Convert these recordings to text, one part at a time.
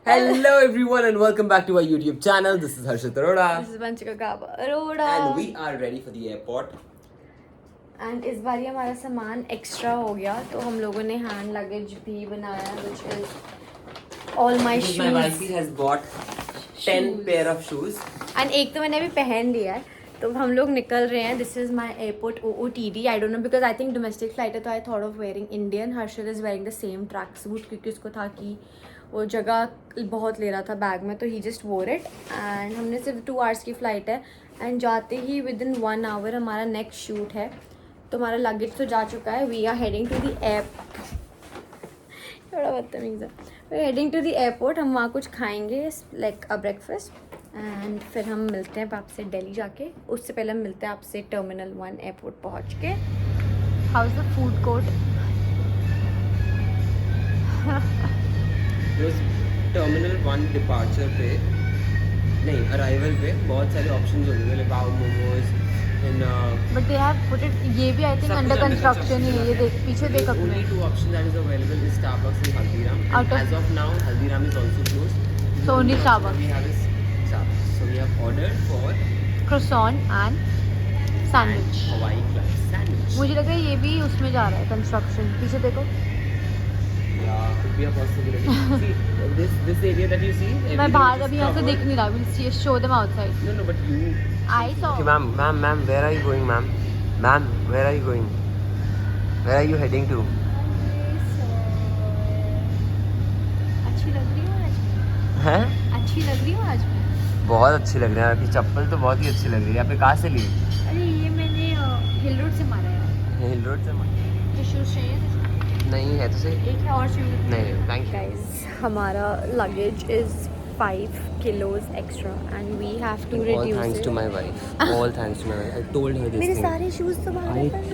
Hello everyone and welcome back to our YouTube channel. This is Harshit Arora. This is Vanchika Arora. And we are ready for the airport. And इस बार हमारा सामान extra हो गया तो हम लोगों ने हैंड लगेज भी बनाया which is all my shoes. My wife has bought 10 pair of shoes. And एक तो मैंने अभी पहन लिया है तो हम लोग निकल रहे हैं. This is my airport OOTD. I don't know because I think domestic flight है तो I thought of wearing Indian. Harshit is wearing the same track suit क्योंकि उसको था कि वो जगह बहुत ले रहा था बैग में तो ही जस्ट वोर इट. एंड हमने सिर्फ 2 आवर्स की फ़्लाइट है एंड जाते ही विद इन 1 आवर हमारा नेक्स्ट शूट है. तो हमारा लगेज तो जा चुका है. We are heading to the थोड़ा बदतमीज़ है. We are heading to the airport. हम वहाँ कुछ खाएंगे लाइक अ ब्रेकफास्ट एंड फिर हम मिलते हैं आपसे दिल्ली जाके. उससे पहले हम मिलते हैं आपसे टर्मिनल 1 एयरपोर्ट पहुँच के. How is the food court? Terminal 1 departure पे नहीं अराइवल पे बहुत सारे ऑप्शंस होंगे like pav momos and but they have put it. ये भी आई थिंक अंडर कंस्ट्रक्शन ही है. ये देख पीछे देख अपने. only 2 options that is available is Starbucks and Haldiram. Out of- As of now Haldiram is also closed. So only Starbucks. We have is Starbucks. So we have ordered for croissant and sandwich. Hawaii club sandwich. मुझे लगा ये भी उसमें जा रहा है construction. पीछे देखो. Yeah, could be a possibility. See, this area that you see. मैं बाहर अभी यहाँ से देख नहीं रहा. We'll show them outside. No, but you. I saw. Okay, ma'am, where are you going, ma'am? Ma'am, where are you going? Where are you heading to? अच्छी लग रही हूँ आज मैं. हैं? अच्छी लग रही हूँ आज मैं. बहुत अच्छी लग रही है आपकी चप्पल तो बहुत ही अच्छी लग रही है. आपने कहाँ से ली? अरे ये मैंने हिल रोड से मारा है. हिल रोड से. जो शूज़ चाहिए नहीं है तो सही. एक है और शूज़. नहीं, थैंक यू. Guys, हमारा luggage is 5 kilos extra and we have to All reduce thanks it. to my wife. All thanks to my wife. I told her this मेरे thing. सारे शूज़ तो बाहर पर.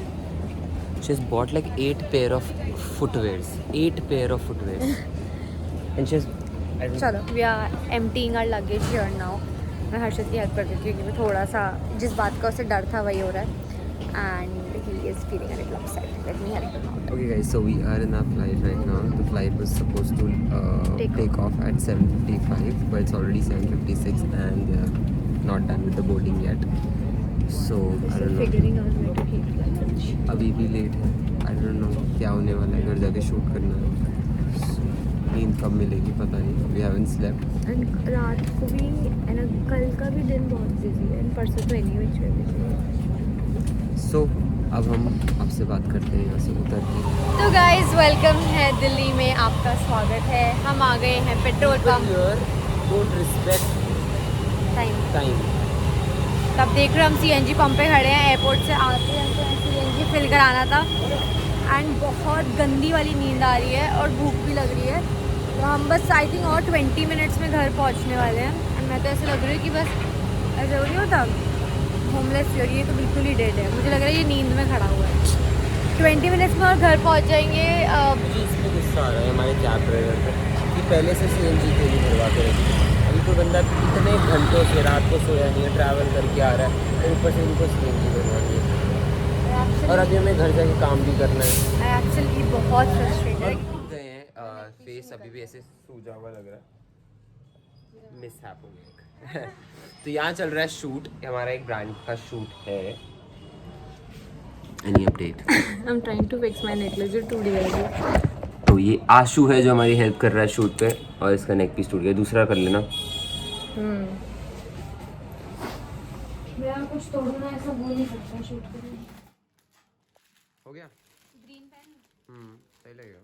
She's bought like 8 pair of footwears. 8 pair of footwears. And she's. चलो we are emptying our luggage here now. मैं हर्षद की help कर देती हूँ क्योंकि थोड़ा सा जिस बात का उसे डर था वही हो रहा है. And he is feeling a little upset. Let me help him out. Okay guys, so we are in our flight right now. The flight was supposed to take off at 7:55, but it's already 7:56 and they are not done with the boarding yet. So I don't know. Figuring out where to eat lunch. अभी भी late है. I don't know क्या होने वाला है. घर जाके shoot करना है. नींद कब मिलेगी पता नहीं. We haven't slept. एंड रात को भी एंड कल का भी दिन बहुत बिजी है एंड परसों तो एनी विच वे बिजी है. So अब हम आपसे बात करते हैं यहाँ से उतर के. तो गाइज वेलकम है दिल्ली में. आपका स्वागत है. हम आ गए हैं petrol pump. Don't respect time. तब देख रहे हो हम CNG पंप पे खड़े हैं. एयरपोर्ट से आते हैं तो CNG फिल कराना था एंड बहुत गंदी वाली नींद आ रही है और भूख भी लग रही है. तो हम बस आई थिंक और 20 मिनट्स में घर पहुंचने वाले हैं. एंड मैं तो ऐसे लग रही हूँ कि बस ऐसे हो नहीं होता होमलेस. ये तो बिल्कुल ही डेड है. मुझे लग रहा है ये नींद में खड़ा हुआ है. 20 मिनट्स में और घर पहुंच जाएंगे. मुझे इसमें गुस्सा आ रहा है हमारे कैब ड्राइवर पे कि पहले से CNG के लिए भरवा के रखी. अभी तो बंदा इतने घंटों से रात को सोया नहीं है, ट्रैवल करके आ रहा है और ऊपर से उनको CNG भरवानी है. और अभी हमें घर जाके काम भी करना है. एक्चुअली बहुत फ्रस्ट्रेटेड. गए हैं. फेस अभी भी ऐसे सूजा हुआ लग रहा है. Miss happen. तो यहाँ चल रहा है शूट. हमारा एक ब्रांड का शूट है. Any update? I am trying to fix my necklace जो टूट गया. तो ये आशु है जो हमारी हेल्प कर रहा है शूट पे और इसका नेक पीस टूट गया. दूसरा कर लेना. मैं कुछ तोड़ना ऐसा बोल नहीं सकता शूट के लिए. हो गया. Green pen. सही लगेगा.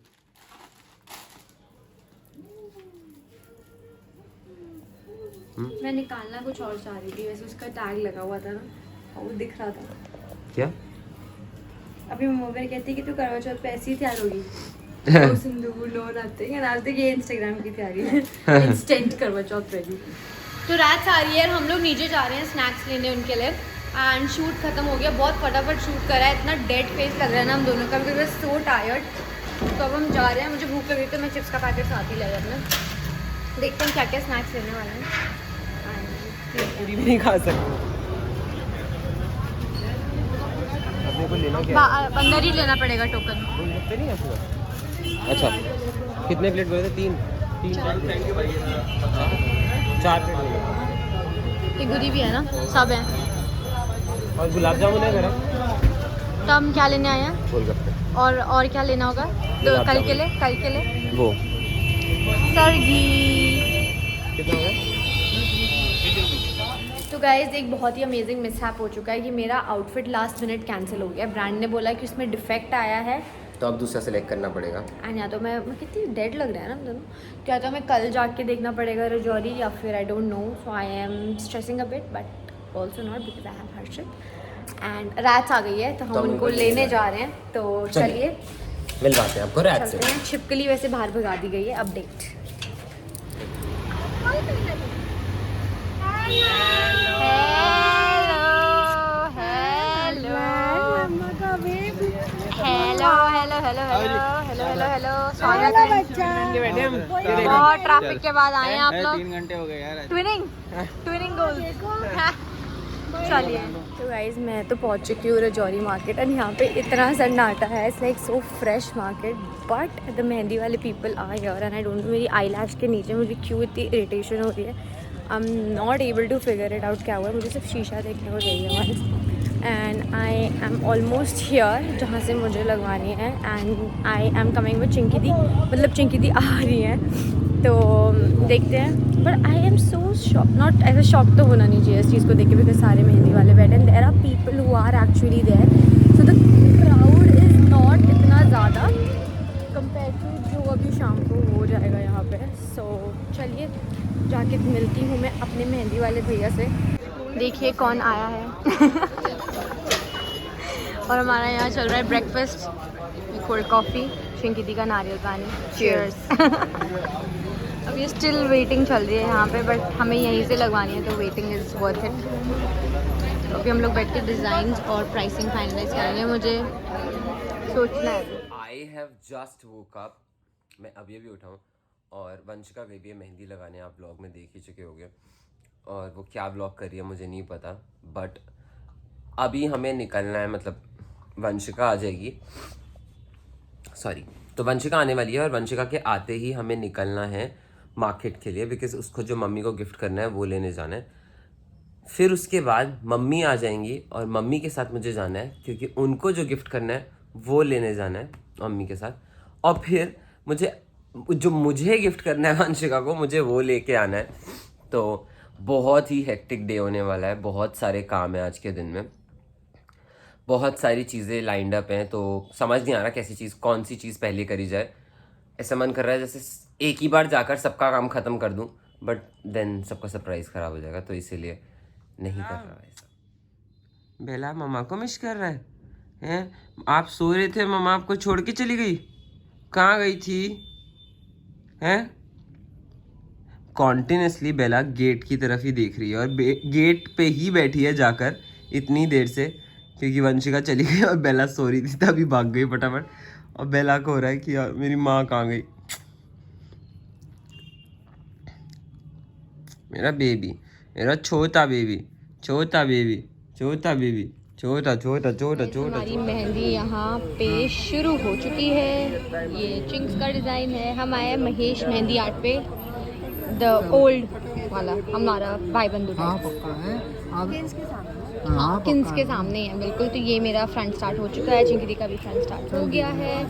मैं निकालना कुछ और चाह रही थी. वैसे उसका टैग लगा हुआ था ना और वो दिख रहा था. क्या? अभी मोबाइल कहती है कि तू करवा चौथ पे ऐसी ही तैयार होगी. तो सिंदूर लो नाते हैं नाते. ये इंस्टाग्राम की तैयारी है. इंस्टेंट करवा चौथ रेडी. तो रात आ रही है और हम लोग नीचे जा रहे हैं स्नैक्स लेने उनके लिए. एंड शूट खत्म हो गया. बहुत फटाफट शूट करा है. इतना डेड फेस लग रहा है ना हम दोनों का बिकॉज सो टायर्ड. तो अब हम जा रहे हैं. मुझे भूख लग रही तो मैं चिप्स का पैकेट साथ ही ले गया अपना. देखते हैं क्या क्या स्नैक्स लेने वाले हैं. पूरी भी नहीं खा सकते. अपने को लेना क्या है? अंदर ही लेना पड़ेगा टोकन. नहीं है पूरा. अच्छा कितने प्लेट बोले थे? 3. 4 प्लेट ले लो। टिगुरी भी है ना, सब है। और गुलाब जामुन है गरम। तो हम क्या लेने आए हैं? गोलगप्पे। और क्या लेना होगा? तो गुलाब कल के जामुन। लिए, कल के लिए वो सरगी। कितना हो गया? तो गाइज एक बहुत ही अमेजिंग मिसहैप हो चुका है कि मेरा आउटफिट लास्ट मिनट कैंसिल हो गया। ब्रांड ने बोला कि उसमें डिफेक्ट आया है तो अब दूसरा सेलेक्ट करना पड़ेगा। एंड या तो मैं कितनी डेड लग रहा है ना दोनों, तो या तो हमें कल जाके देखना पड़ेगा रजौरी, या फिर I don't know. So I am stressing a bit but also not because I have Harshit and rats आ गई है, तो हम उनको लेने जा रहे हैं। तो चलिए मिलवाते हैं आपको रैट से। चलते हैं। छिपकली वैसे बाहर भगा दी गई है। अपडेट हेलो स्वागत है। बहुत ट्रैफिक के बाद आए हैं आप लोग। 3 घंटे हो गए यार। ट्विनिंग गोल। चलिए तो गाइज मैं तो पहुंच चुकी हूँ रजौरी मार्केट एंड यहाँ पे इतना सन्नाटा है। It's like so fresh market but the mehndi वाले पीपल आ here and I don't know मेरी आई लैश के नीचे मुझे क्यों इतनी इरिटेशन हो रही है। I am not able to figure it out क्या हुआ है। मुझे सिर्फ शीशा देखने को चाहिए once and I am almost here जहाँ से मुझे लगवानी है and I am coming with Chinki di, मतलब चिंकी दी आ रही है तो देखते हैं। But I am so shock, not ऐसा शॉक तो होना नहीं चाहिए इस चीज़ को देख के बिकॉज सारे मेहंदी वाले बैठे and there are people who are actually there, so the crowd is not इतना ज़्यादा कंपेयर टू जो अभी शाम को हो जाएगा यहाँ पे। सो चलिए जाके मिलती हूँ मैं अपने मेहंदी वाले भैया से। देखिए कौन आया है और हमारा यहाँ चल रहा है ब्रेकफास्ट, कोल्ड कॉफ़ी, चिंकी दी का नारियल पानी, चीयर्स। अब ये स्टिल वेटिंग चल रही है यहाँ पे बट हमें यहीं से लगवानी है तो वेटिंग इज़ वर्थ इट। तो अभी हम लोग बैठ के डिज़ाइन और प्राइसिंग फाइनलाइज करेंगे। मुझे सोचना है। I have just woke up. मैं अभी उठा हूँ और वंशिका गई भी है मेहंदी लगाने। आप ब्लॉग में देख ही चुके होंगे और वो क्या ब्लॉग कर रही है मुझे नहीं पता बट अभी हमें निकलना है, मतलब वंशिका आ जाएगी, सॉरी तो वंशिका आने वाली है और वंशिका के आते ही हमें निकलना है मार्केट के लिए बिकॉज उसको जो मम्मी को गिफ्ट करना है वो लेने जाना है। फिर उसके बाद मम्मी आ जाएंगी और मम्मी के साथ मुझे जाना है क्योंकि उनको जो गिफ्ट करना है वो लेने जाना है मम्मी के साथ। और फिर मुझे गिफ्ट करना है वंशिका को, मुझे वो लेके आना है। तो बहुत ही हेक्टिक डे होने वाला है, बहुत सारे काम है आज के दिन में, बहुत सारी चीज़ें लाइंड अप हैं। तो समझ नहीं आ रहा कैसी चीज़, कौन सी चीज़ पहले करी जाए। ऐसा मन कर रहा है जैसे एक ही बार जाकर सबका काम ख़त्म कर दूं बट देन सबका सरप्राइज़ ख़राब हो जाएगा, तो इसीलिए नहीं कर रहा ऐसा। बेला मम्मा को मिस कर रहा है हैं? आप सो रहे थे, मम्मा आपको छोड़ के चली गई, कहाँ गई थी हैं? कॉन्टिन्यूसली बेला गेट की तरफ ही देख रही है और गेट पे ही बैठी है जाकर इतनी देर से क्योंकि वंशिका चली गई और बेला सो रही थी तभी भाग गई फटाफट। और बेला को हो रहा है कि यार मेरी माँ कहाँ गई। मेरा बेबी, मेरा छोटा बेबी, छोटा बेबी, छोटा बेबी, छोटा छोटा छोटा छोटा। हमारी मेहंदी यहाँ पे शुरू हो चुकी है। ये चिंक्स का डिज़ाइन है। हम आए हैं महेश मेहंदी आर्ट पे, द ओल्ड वाला, हमारा भाई बंधु किन्स के सामने है बिल्कुल। तो ये मेरा फ्रंट स्टार्ट हो चुका है, चिंकी का भी फ्रंट स्टार्ट हो गया है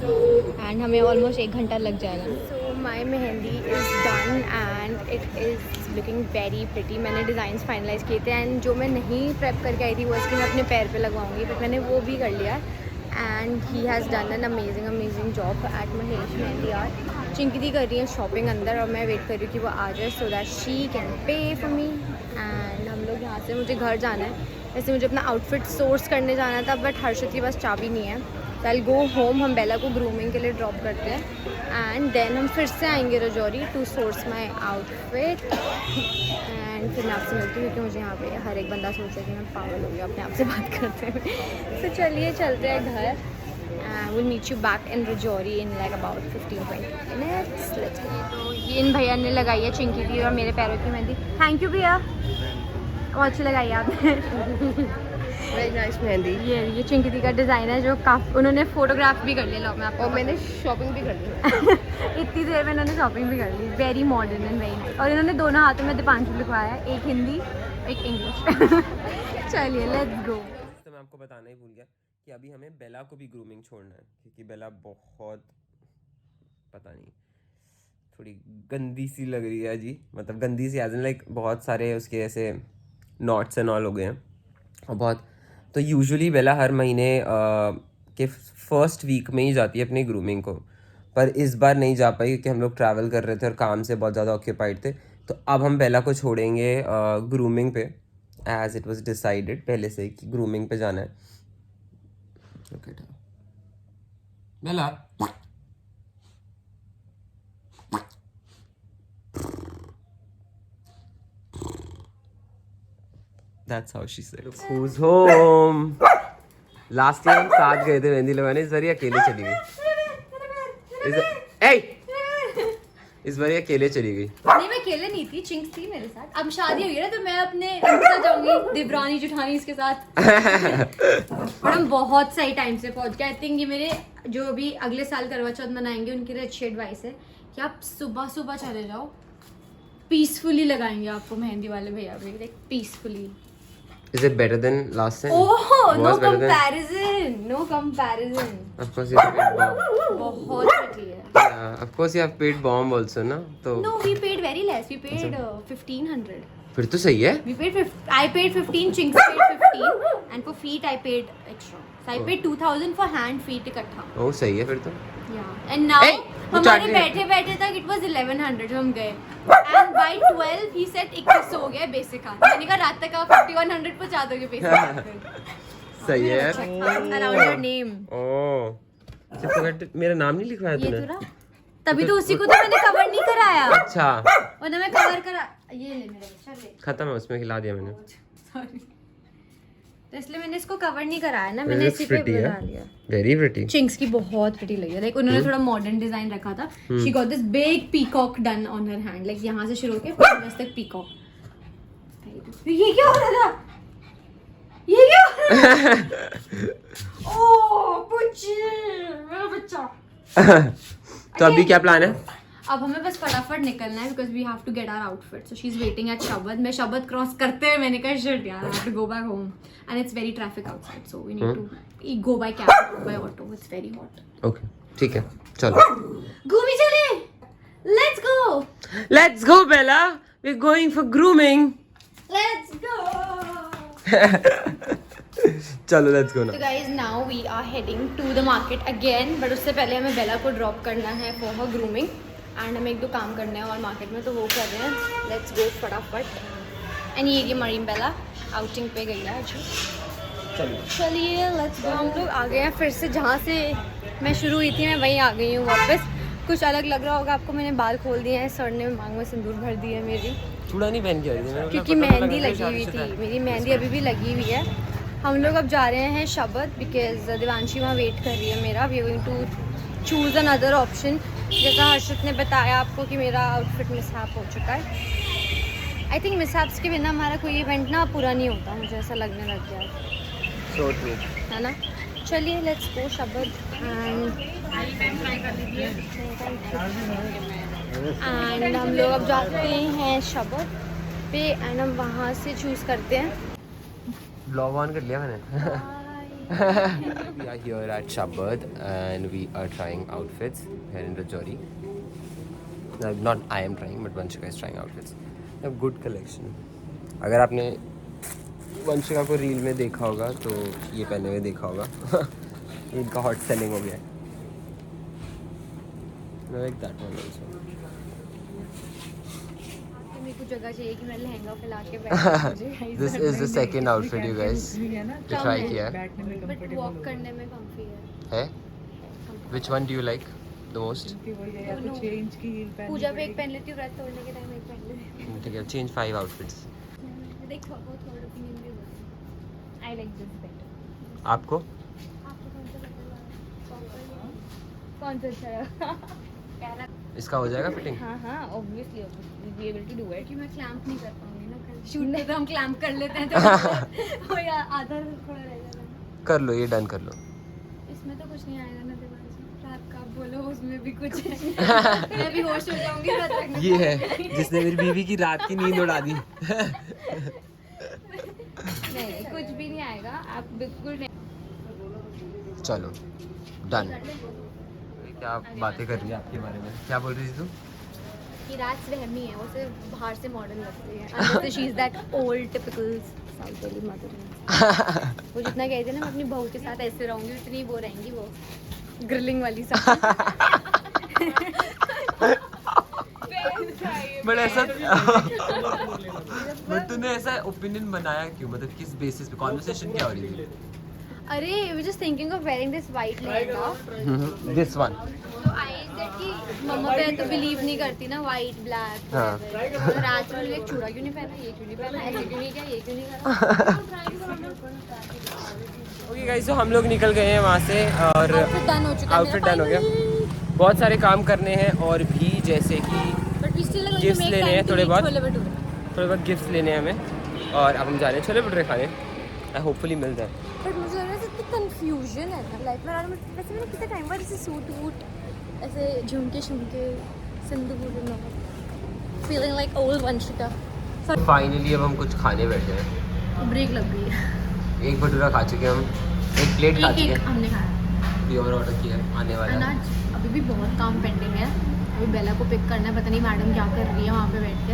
एंड हमें ऑलमोस्ट 1 घंटा लग जाएगा। So my mehndi is done and it is looking very pretty. मैंने डिज़ाइंस फाइनलाइज किए थे एंड जो मैं नहीं प्रेप करके आई थी वो इसकी मैं अपने पैर पे लगवाऊंगी, बट मैंने वो भी कर लिया and he has done an amazing job at Mahesh Mehndi art. Chinki di कर रही है शॉपिंग अंदर और मैं वेट कर रही हूँ कि वो आ जाए so that she can pay for me. And हम लोग यहाँ से, मुझे घर जाना है, वैसे मुझे अपना आउटफिट सोर्स करने जाना था बट हर्षित के पास चाबी नहीं है। तो आई गो होम, हम बेला को ग्रूमिंग के लिए ड्रॉप करते हैं एंड देन हम फिर से आएंगे Rajouri to source my outfit and फिर मैं आपसे मिलती हूँ क्योंकि मुझे यहाँ पे हर एक बंदा सोच रहा है कि मैं पागल हो गया अपने आप से बात करते हुए। तो चलिए चलते हैं घर। We'll meet you back in Rajouri in like about 15-20 minutes. Let's go. तो ये इन भैया ने लगाई है चिंकी दी और मेरे पैरों की मेहंदी। थैंक यू भैया, बहुत अच्छी लगाई है आपने। Very nice mehndi. ये चिंकी का डिज़ाइन है जो काफ़ी उन्होंने फोटोग्राफ भी कर लिया। मैं आपको और मैंने शॉपिंग भी कर ली। इतनी देर में इन्होंने शॉपिंग भी कर ली। Very modern and very nice. और इन्होंने दोनों हाथों में दीपांशु लिखवाया है, एक हिंदी एक इंग्लिश। चलिए लेट्स गो। तो मैं आपको बताना ही भूल गया कि अभी हमें बेला को भी ग्रूमिंग छोड़ना है, क्योंकि बेला बहुत पता नहीं थोड़ी गंदी सी लग रही है जी। मतलब गंदी सी एज इन लाइक बहुत सारे उसके ऐसे नॉट्स एंड ऑल हो गए हैं और बहुत। तो यूजुअली बेला हर महीने के फर्स्ट वीक में ही जाती है अपनी ग्रूमिंग को, पर इस बार नहीं जा पाई क्योंकि हम लोग ट्रैवल कर रहे थे और काम से बहुत ज़्यादा ऑक्यूपाइड थे। तो अब हम बेला को छोड़ेंगे ग्रूमिंग पे, एज इट वाज डिसाइडेड पहले से कि ग्रूमिंग पे जाना है। Okay Bela, That's how she said. Look who's home. Last year हम साथ गए थे मेहंदी लगाने, इस बार ये अकेले चली गई। इस बार ये अकेले चली गई। नहीं मैं अकेले नहीं थी, चिंक्स थी मेरे साथ। अब शादी हो गई ना तो मैं अपने इनके साथ जाऊंगी, देवरानी जेठानी इसके साथ। और हम बहुत सही टाइम से पहुंच गए। आई थिंक ये मेरे जो भी अगले साल करवा चौथ मनाएंगे उनके लिए अच्छी एडवाइस है कि आप सुबह सुबह चले जाओ, पीसफुली लगाएंगे आपको मेहंदी वाले भैया भी, like peacefully. Is it better than last time? Oh, no Was better than- comparison, no comparison. Of course you have paid bomb. बहुत pretty है। Yeah, of course you have paid bomb also ना, तो No, we paid very less. We paid 1500. फिर तो सही है। We paid I paid 15, Chinks paid 15, and for feet I paid extra. So I paid 2000 for hand feet इकट्ठा। ओ सही है फिर तो। Yeah, and now Hey, वो हमारे चाट बैठे बैठे तक it was 1100 जब हम गए। And by 12 he said 2100 हो गया बेसिक का। मैंने कहा रात तक आप 5100 पहुंचा दोगे बेसिक। सही है। Around your name. ओह अच्छा, मेरा नाम नहीं लिखवाया ये तूने? तो ना तभी तो उसी को तो मैंने कवर नहीं कराया। अच्छा और ना मैं कवर करा, ये ले मेरा बच्चा ले। खत्म है, उसमें खिला दिया मैंने। सॉरी, तो इसलिए मैंने इसको कवर नहीं कराया ना, मैंने इसी पे बना लिया। Very pretty. चिंक्स की बहुत प्रिटी लगी है। लाइक उन्होंने थोड़ा मॉडर्न डिजाइन रखा था। She got this big peacock done on her hand, like यहाँ से शुरू होके बस तक पीकॉक। ये क्या हो रहा था? ये क्या हो रहा था? ओह पुच्ची मेरा बच्चा। तो अभी क्या प्लान है? अब हमें बस फटाफट निकलना है because we have to get our outfit. So she is waiting at Shabad. मैं शबद क्रॉस करते हुए मैंने कहा शिट यार, I have to go back home and it's very traffic outside, so we need to go by cab, by auto, it's very hot. Okay ठीक है चलो घूमी चले, let's go, let's go Bela, we are going for grooming. Let's go. चलो let's go तो ना। Guys now we are heading to the market again, but उससे पहले हमें बेला को ड्रॉप करना है फॉर हर ग्रूमिंग एंड हमें एक दो काम करने हैं और मार्केट में, तो वो कर रहे हैं। लेट्स गो फटाफट। एंड ये मरीन बेला आउटिंग पे गई है आज। चलिए लेट्स गो। हम लोग आ गए हैं फिर से, जहाँ से मैं शुरू हुई थी मैं वहीं आ गई हूँ वापस। कुछ अलग लग रहा होगा आपको, मैंने बाल खोल दिए हैं, सर ने मांग में सिंदूर भर दी है मेरी, चूड़ा नहीं पहन के आई थी मैं, क्योंकि मेहंदी लगी हुई थी। मेरी मेहंदी अभी भी लगी हुई है। हम लोग अब जा रहे हैं शबद बिकॉज दिवांशी वहाँ वेट कर रही है मेरा। We are going to choose another option. जैसा हर्षित ने बताया आपको कि मेरा आउटफिट मिसहैप हो चुका है। आई थिंक मिसहैप्स के बिना हमारा कोई इवेंट ना पूरा नहीं होता, मुझे ऐसा लगने लग गया है, So true. है ना। चलिए लेट्स गो शबद एंड हम लोग अब जाते हैं शबद पे एंड हम वहाँ से चूज़ करते हैं। Vlog on कर लिया मैंने। We are here at Shabad and we are trying outfits here in Rajouri. Not I am trying, but Vanshika is trying outfits. They have good collection. अगर आपने वंशिका को रील में देखा होगा तो ये पहने हुए देखा होगा। इनका हॉट सेलिंग हो गया है। I like that one also. मेरे को जगह चाहिए कि मैं लहंगा फैला के बैठूं। This is the second outfit you guys जो try किया है। बट वॉक करने में कंफी है। Which one do you like the most? पूजा पे एक पहन लेती हूँ, व्रत तोड़ने के टाइम एक पहन लेती हूँ। ठीक है, change 5 outfits. देखो वो थर्ड ओपिनियन भी होता है। I like this better. आपको? आपको कौन सा बेटर लगा? कौन सा अच्छा लगा? इसका हो जाएगा फिटिंग? हाँ obviously be able to do it. कि मैं क्लैंप नहीं कर पाऊंगी ना कल शूट में, तो हम क्लैंप कर लेते हैं तो वो यार आधा थोड़ा रह जाएगा। कर लो, ये डन कर लो। इसमें तो कुछ नहीं आएगा ना दिमाग से, रात का आप बोलो उसमें भी कुछ है। मैं भी होश हो जाऊंगी रात तक। ये है जिसने मेरी बीवी की रात की नींद उड़ा दी। नहीं कुछ भी नहीं आएगा, आप बिल्कुल नहीं। चलो डन। क्या बातें कर रही है आपके बारे में? क्या बोल रही थी तुम? कि रात रहमी है, वो सिर्फ बाहर से मॉडर्न लगती है, अंदर से she is that old typical south वाली मदर। वो जितना कहते हैं ना मैं अपनी बहू के साथ ऐसे रहूंगी, उतनी वो रहेंगी, वो ग्रिलिंग वाली साथ। बट ऐसा बट तूने ऐसा ओपिनियन बनाया क्यों? मतलब किस बेसिस पे? कॉन्वर्सेशन क्या हो रही थी? अरे we just thinking of wearing this white lehenga, this one. तो आई सेड कि मम्मा पे तो बिलीव नहीं करती ना वाइट ब्लैक। हाँ। तो रात में एक चूड़ा क्यों नहीं पहना, ये क्यों नहीं पहना, ऐसे क्यों नहीं किया, ये क्यों नहीं करा। ओके गाइस, तो हम लोग निकल गए हैं वहाँ से और आउटफिट डन हो चुका है, आउटफिट डन हो गया। बहुत सारे काम करने हैं और भी, जैसे कि but we still are gifts लेने हैं थोड़े बहुत, छोले भटूरे। थोड़े बहुत गिफ्ट्स लेने हैं हमें, और अब हम जा रहे हैं छोले भटूरे खाने। होपफुली मिल जाए। बट मुझे लग रहा है इतनी कंफ्यूजन है ना लाइफ में। वैसे मैंने कितने टाइम बाद ऐसे सूट वूट ऐसे झुमके शुमके sindoor feeling like old Vanshika. Finally अब हम कुछ खाने बैठे हैं। ब्रेक लग गई है। एक भटूरा खा चुके हैं हम, एक प्लेट खा चुके एक हैं, हमने खाया। भी और ऑर्डर किया है, आने वाला है। अनाज अभी भी बहुत काम पेंडिंग है। अभी बेला को पिक करना है, पता नहीं मैडम क्या कर रही है वहाँ पे बैठ के।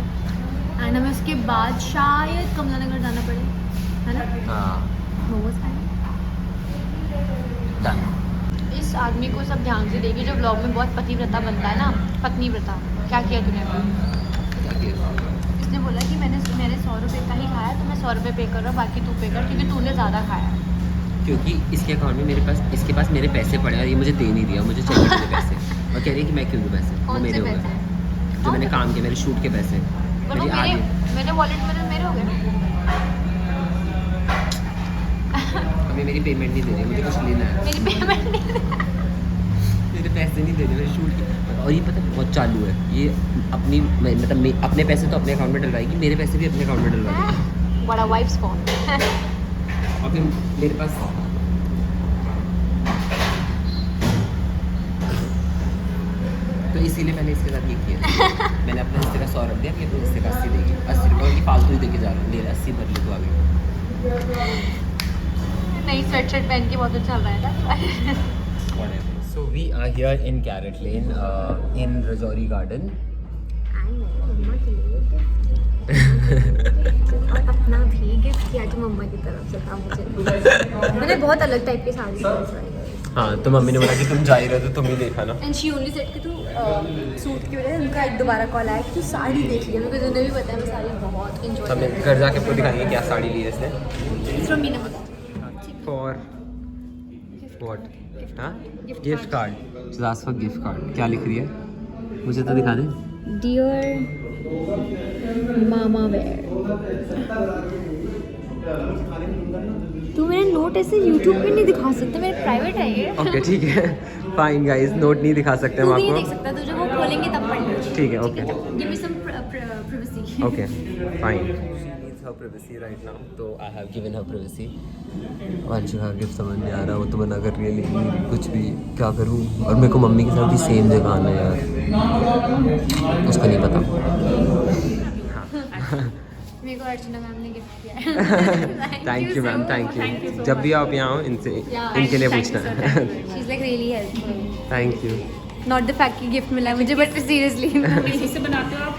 एंड हमें उसके बाद शायद कमला नगर जाना पड़े, है ना? हाँ मोमोज खाएंगे। डन। इस आदमी को सब ध्यान से देखिए जो ब्लॉग में बहुत पतिव्रता बनता है ना, पत्नीव्रता। क्या किया तूने? इसने बोला कि मैंने 100 रुपये का ही खाया, तो मैं 100 रुपये पे कर रहा हूँ, बाकी तू पे कर, क्योंकि तूने ज़्यादा खाया। क्योंकि इसके अकाउंट में मेरे पास, इसके पास मेरे पैसे पड़े और ये मुझे दे नहीं दिया, मुझे चाहिए मेरे पैसे, और कह रही है कि मैं क्यों दूँ पैसे, वो कौन मेरे से हो पैसे? गए जो मैंने काम किया, मेरे शूट के पैसे पर वो मेरी आधी। मेरे वॉलेट में तो मेरे हो गए। अभी मेरी पेमेंट नहीं दे रही, मुझे कुछ लेना है, मेरी पेमेंट नहीं। मेरे पैसे नहीं दे रहे मेरे शूट के। और ये पता है बहुत चालू है ये, अपनी मतलब अपने पैसे तो अपने अकाउंट में डलवाएगी, मेरे पैसे भी अपने अकाउंट में डलवाएगी। बड़ा वाइफ्स फोन। और फिर मेरे पास तो इसीलिए मैंने इसके साथ ये किया। मैंने अपने हिस्से का 100 रख दिया, कि अपने हिस्से का 80 देगी, 80 रुपये की फालतू ही देके जा रहा हूँ। ले 80 भर ले तो आगे। नई स्वेटशर्ट पहन के बहुत अच्छा लग रहा है। So we are here in Carrot Lane, in Rajouri Garden. और अपना भी गिफ्ट किया जो मम्मा की तरफ से था मुझे। मैंने बहुत अलग टाइप की साड़ी पहनी। हाँ, तो मम्मी ने बोला कि तुम जा ही रहे हो तो तुम ही देखा ना। एंड शी ओनली सेड कि तू सूट की वजह से उनका एक दोबारा कॉल आया कि तू साड़ी देख लिया। मेरे को उन्हें भी पता है मैं साड़ी बहुत एंजॉय तो हमें घर जाके आपको दिखाएंगे क्या साड़ी ली है इसने। फ्रॉम मीना होता For what? हाँ, gift card. Just for gift card. क्या लिख रही है? मुझे तो दिखा दे। Dear mama where. तू मेरा नोट ऐसे यूट्यूब पे नहीं दिखा सकते, मेरे प्राइवेट है ये। ओके ठीक है, फाइन गाइस, नोट नहीं दिखा सकते हम तू भी नहीं देख आपको। सकता, तुझे वो खोलेंगे तब पढ़ना। ठीक है, okay give me some privacy. Okay fine. her privacy right now, तो I have given her privacy। Vanshika का गिफ्ट समझ नहीं आ रहा, वो तो मना कर रही है, लेकिन कुछ भी क्या करूँ। और मेरे को मम्मी के साथ भी सेम जगह आना है यार, उसको नहीं पता। मेरे को अर्चना मैम ने गिफ्ट किया है। Thank you ma'am, thank you. जब भी आप यहाँ हो इनसे इनके लिए पूछना है। She is like really helpful. Thank you. Not the fact कि गिफ्ट मिला है मुझे, बट सीरियसली। इसी से बनाते हो आप?